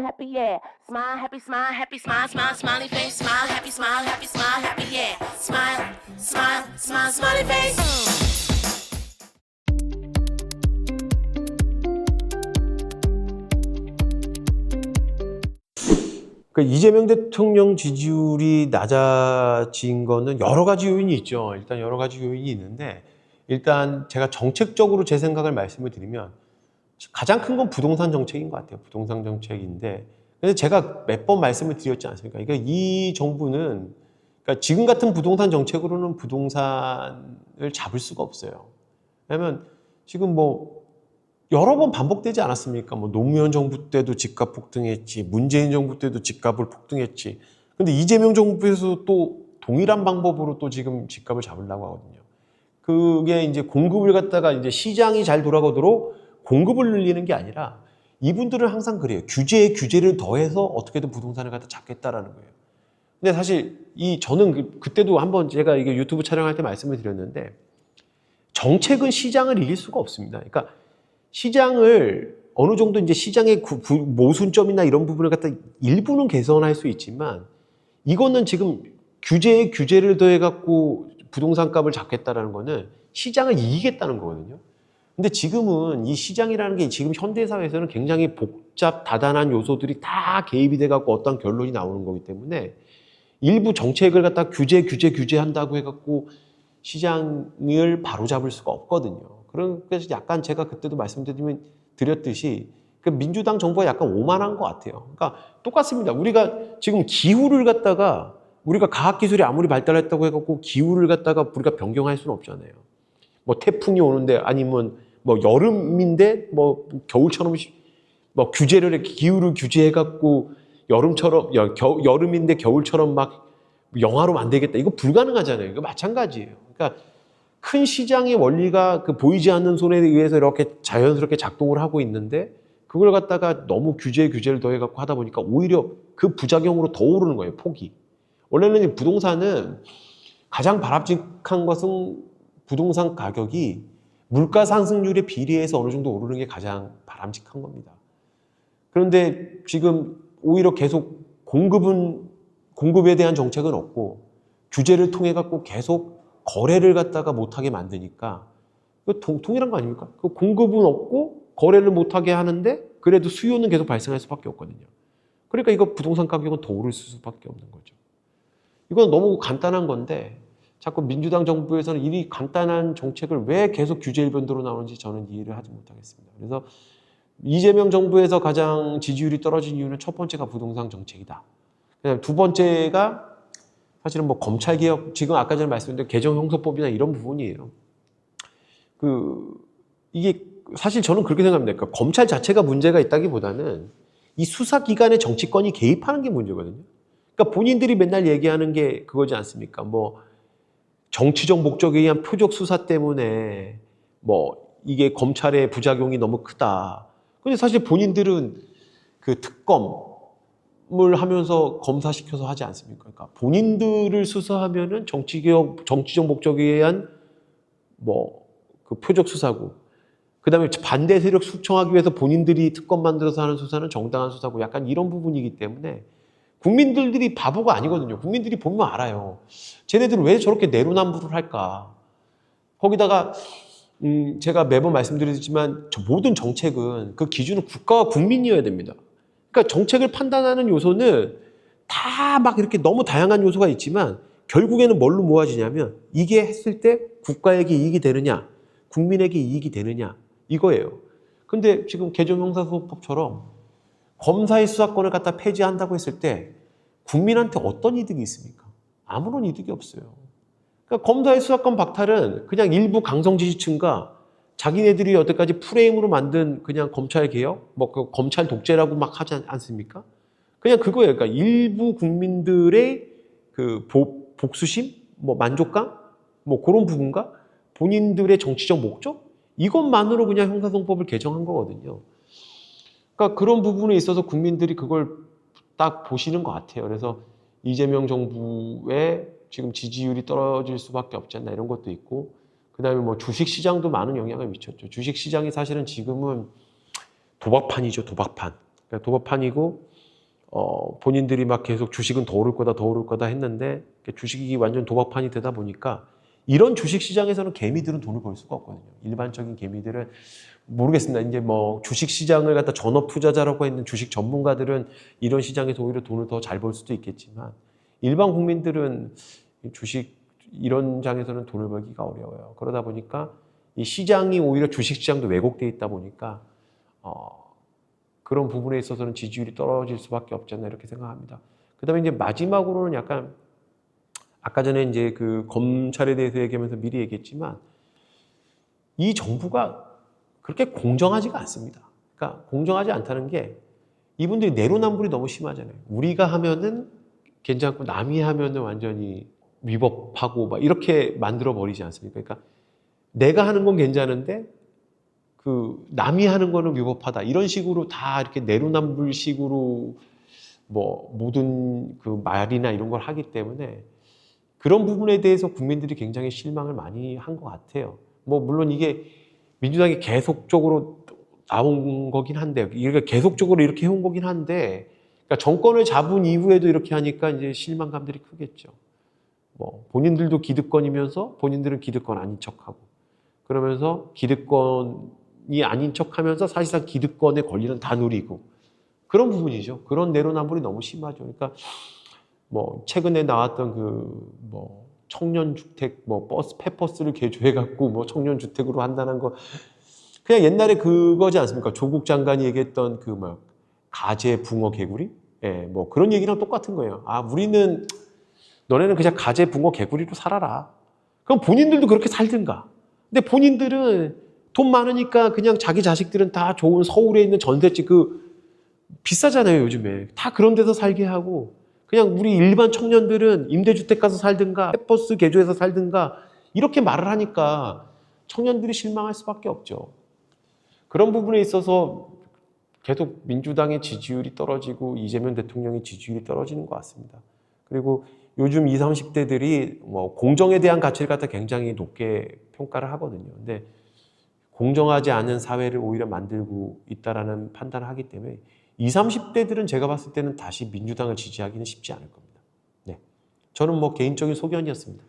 happy, yeah. Smile, happy, smile, happy, smile, smile, smiley face. Smile, happy, smile, happy, yeah. Smile, smile, smile, smiley face. 그러니까 이재명 대통령 지지율이 낮아진 거는 여러 가지 요인이 있죠. 일단 여러 가지 요인이 있는데, 일단 제가 정책적으로 제 생각을 말씀을 드리면 가장 큰 건 부동산 정책인 것 같아요. 부동산 정책인데, 근데 제가 몇 번 말씀을 드렸지 않습니까? 그러니까 이 정부는, 그러니까 지금 같은 부동산 정책으로는 부동산을 잡을 수가 없어요. 왜냐면 지금 뭐 여러 번 반복되지 않았습니까? 뭐 노무현 정부 때도 집값 폭등했지, 문재인 정부 때도 집값을 폭등했지. 근데 이재명 정부에서 또 동일한 방법으로 또 지금 집값을 잡으려고 하거든요. 그게 이제 공급을 갖다가 이제 시장이 잘 돌아가도록 공급을 늘리는 게 아니라, 이분들은 항상 그래요. 규제에 규제를 더해서 어떻게든 부동산을 갖다 잡겠다라는 거예요. 근데 사실 저는 그때도 한번 제가 이게 유튜브 촬영할 때 말씀을 드렸는데, 정책은 시장을 이길 수가 없습니다. 그러니까 시장을 어느 정도 이제 시장의 모순점이나 이런 부분을 갖다 일부는 개선할 수 있지만, 이거는 지금 규제에 규제를 더해갖고 부동산 값을 잡겠다라는 거는 시장을 이기겠다는 거거든요. 근데 지금은 이 시장이라는 게 지금 현대사회에서는 굉장히 복잡, 다단한 요소들이 다 개입이 돼갖고 어떤 결론이 나오는 거기 때문에, 일부 정책을 갖다 규제한다고 해갖고 시장을 바로잡을 수가 없거든요. 그래서 약간 제가 그때도 말씀드렸듯이 그 민주당 정부가 약간 오만한 것 같아요. 그러니까 똑같습니다. 우리가 지금 기후를 갖다가 우리가 과학기술이 아무리 발달했다고 해갖고 기후를 갖다가 우리가 변경할 수는 없잖아요. 뭐 태풍이 오는데, 아니면 뭐 여름인데 뭐 겨울처럼 뭐 기후를 규제해갖고 여름인데 겨울처럼 막 영하로 만들겠다. 이거 불가능하잖아요. 이거 마찬가지예요. 그러니까 큰 시장의 원리가 그 보이지 않는 손에 의해서 이렇게 자연스럽게 작동을 하고 있는데, 그걸 갖다가 너무 규제를 더해갖고 하다 보니까 오히려 그 부작용으로 더 오르는 거예요, 폭이. 원래는 부동산은 가장 바람직한 것은 부동산 가격이 물가 상승률에 비례해서 어느 정도 오르는 게 가장 바람직한 겁니다. 그런데 지금 오히려 계속 공급에 대한 정책은 없고 규제를 통해 갖고 계속 거래를 갖다가 못하게 만드니까, 동일한 거 아닙니까? 그 공급은 없고 거래를 못하게 하는데 그래도 수요는 계속 발생할 수밖에 없거든요. 그러니까 이거 부동산 가격은 더 오를 수밖에 없는 거죠. 이건 너무 간단한 건데 자꾸 민주당 정부에서는 이 간단한 정책을 왜 계속 규제 일변도로 나오는지 저는 이해를 하지 못하겠습니다. 그래서 이재명 정부에서 가장 지지율이 떨어진 이유는 첫 번째가 부동산 정책이다. 두 번째가 사실은 뭐 검찰개혁, 지금 아까 전에 말씀드린 개정형사법이나 이런 부분이에요. 이게 사실 저는 그렇게 생각합니다. 그러니까 검찰 자체가 문제가 있다기보다는 이 수사기관의 정치권이 개입하는 게 문제거든요. 그러니까 본인들이 맨날 얘기하는 게 그거지 않습니까? 뭐 정치적 목적에 의한 표적 수사 때문에 뭐 이게 검찰의 부작용이 너무 크다. 근데 사실 본인들은 그 특검을 하면서 검사시켜서 하지 않습니까? 그러니까 본인들을 수사하면은 정치적 목적에 의한 뭐 그 표적 수사고, 그 다음에 반대 세력 숙청하기 위해서 본인들이 특검 만들어서 하는 수사는 정당한 수사고, 약간 이런 부분이기 때문에 국민들이 바보가 아니거든요. 국민들이 보면 알아요. 쟤네들은 왜 저렇게 내로남불을 할까? 거기다가 제가 매번 말씀드리지만 모든 정책은 그 기준은 국가와 국민이어야 됩니다. 그러니까 정책을 판단하는 요소는 다 막 이렇게 너무 다양한 요소가 있지만 결국에는 뭘로 모아지냐면, 이게 했을 때 국가에게 이익이 되느냐, 국민에게 이익이 되느냐, 이거예요. 근데 지금 개정형사소법처럼 검사의 수사권을 갖다 폐지한다고 했을 때 국민한테 어떤 이득이 있습니까? 아무런 이득이 없어요. 그러니까 검사의 수사권 박탈은 그냥 일부 강성 지지층과 자기네들이 여태까지 프레임으로 만든 그냥 검찰 개혁, 뭐 그 검찰 독재라고 막 하지 않습니까? 그냥 그거예요. 그러니까 일부 국민들의 그 복수심, 뭐 만족감, 뭐 그런 부분과 본인들의 정치적 목적, 이것만으로 그냥 형사소송법을 개정한 거거든요. 그러니까 그런 부분에 있어서 국민들이 그걸 딱 보시는 것 같아요. 그래서 이재명 정부의 지금 지지율이 떨어질 수밖에 없지 않나, 이런 것도 있고, 그 다음에 뭐 주식시장도 많은 영향을 미쳤죠. 주식시장이 사실은 지금은 도박판이죠, 도박판. 그러니까 도박판이고 본인들이 막 계속 주식은 더 오를 거다 더 오를 거다 했는데 주식이 완전 도박판이 되다 보니까 이런 주식시장에서는 개미들은 돈을 벌 수가 없거든요. 일반적인 개미들은 모르겠습니다. 이제 뭐 주식시장을 갖다 전업 투자자라고 했는 주식 전문가들은 이런 시장에서 오히려 돈을 더 잘 벌 수도 있겠지만 일반 국민들은 주식 이런 장에서는 돈을 벌기가 어려워요. 그러다 보니까 이 시장이 오히려 주식시장도 왜곡되어 있다 보니까 그런 부분에 있어서는 지지율이 떨어질 수밖에 없지 않나 이렇게 생각합니다. 그다음에 이제 마지막으로는 약간 아까 전에 이제 그 검찰에 대해서 얘기하면서 미리 얘기했지만 이 정부가 그렇게 공정하지가 않습니다. 그러니까 공정하지 않다는 게 이분들이 내로남불이 너무 심하잖아요. 우리가 하면은 괜찮고 남이 하면은 완전히 위법하고 막 이렇게 만들어 버리지 않습니까? 그러니까 내가 하는 건 괜찮은데 그 남이 하는 거는 위법하다 이런 식으로 다 이렇게 내로남불식으로 뭐 모든 그 말이나 이런 걸 하기 때문에 그런 부분에 대해서 국민들이 굉장히 실망을 많이 한 것 같아요. 뭐 물론 이게 민주당이 계속적으로 나온 거긴 한데 이렇게 계속적으로 이렇게 해온 거긴 한데 그러니까 정권을 잡은 이후에도 이렇게 하니까 이제 실망감들이 크겠죠. 뭐 본인들도 기득권이면서 본인들은 기득권 아닌 척하고 그러면서 기득권이 아닌 척하면서 사실상 기득권의 권리는 다 누리고 그런 부분이죠. 그런 내로남불이 너무 심하죠. 그러니까 뭐 최근에 나왔던 그 뭐 청년주택 뭐 버스 폐버스를 개조해 갖고 뭐 청년주택으로 한다는 거 그냥 옛날에 그거지 않습니까? 조국 장관이 얘기했던 그 막 가재 붕어 개구리 뭐 그런 얘기랑 똑같은 거예요. 아 우리는 너네는 그냥 가재 붕어 개구리로 살아라. 그럼 본인들도 그렇게 살든가. 근데 본인들은 돈 많으니까 그냥 자기 자식들은 다 좋은 서울에 있는 전셋집 비싸잖아요 요즘에. 다 그런 데서 살게 하고 그냥 우리 일반 청년들은 임대주택 가서 살든가 펫버스 개조해서 살든가 이렇게 말을 하니까 청년들이 실망할 수밖에 없죠. 그런 부분에 있어서 계속 민주당의 지지율이 떨어지고 이재명 대통령의 지지율이 떨어지는 것 같습니다. 그리고 요즘 20, 30대들이 뭐 공정에 대한 가치를 갖다 굉장히 높게 평가를 하거든요. 근데 공정하지 않은 사회를 오히려 만들고 있다라는 판단을 하기 때문에 20, 30대들은 제가 봤을 때는 다시 민주당을 지지하기는 쉽지 않을 겁니다. 네. 저는 뭐 개인적인 소견이었습니다.